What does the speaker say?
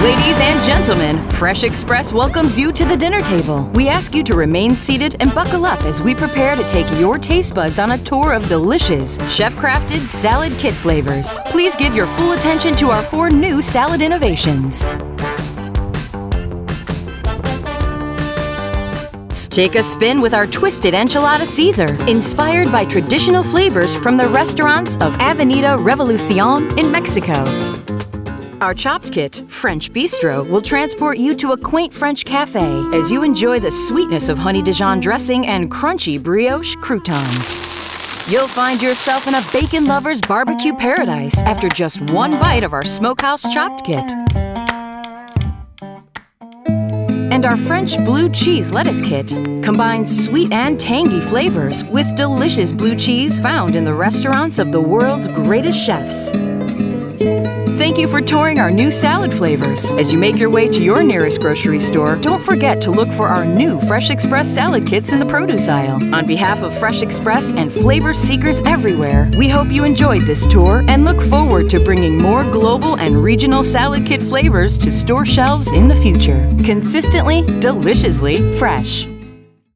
Ladies and gentlemen, Fresh Express welcomes you to the dinner table. We ask you to remain seated and buckle up as we prepare to take your taste buds on a tour of delicious, chef-crafted salad kit flavors. Please give your full attention to our 4 new salad innovations. Take a spin with our twisted enchilada Caesar, inspired by traditional flavors from the restaurants of Avenida Revolucion in Mexico. Our chopped kit, French Bistro, will transport you to a quaint French cafe as you enjoy the sweetness of honey Dijon dressing and crunchy brioche croutons. You'll find yourself in a bacon lover's barbecue paradise after just one bite of our smokehouse chopped kit. And our French blue cheese lettuce kit combines sweet and tangy flavors with delicious blue cheese found in the restaurants of the world's greatest chefs. Thank you for touring our new salad flavors. As you make your way to your nearest grocery store, don't forget to look for our new Fresh Express salad kits in the produce aisle. On behalf of Fresh Express and flavor seekers everywhere, we hope you enjoyed this tour and look forward to bringing more global and regional salad kit flavors to store shelves in the future. Consistently, deliciously fresh.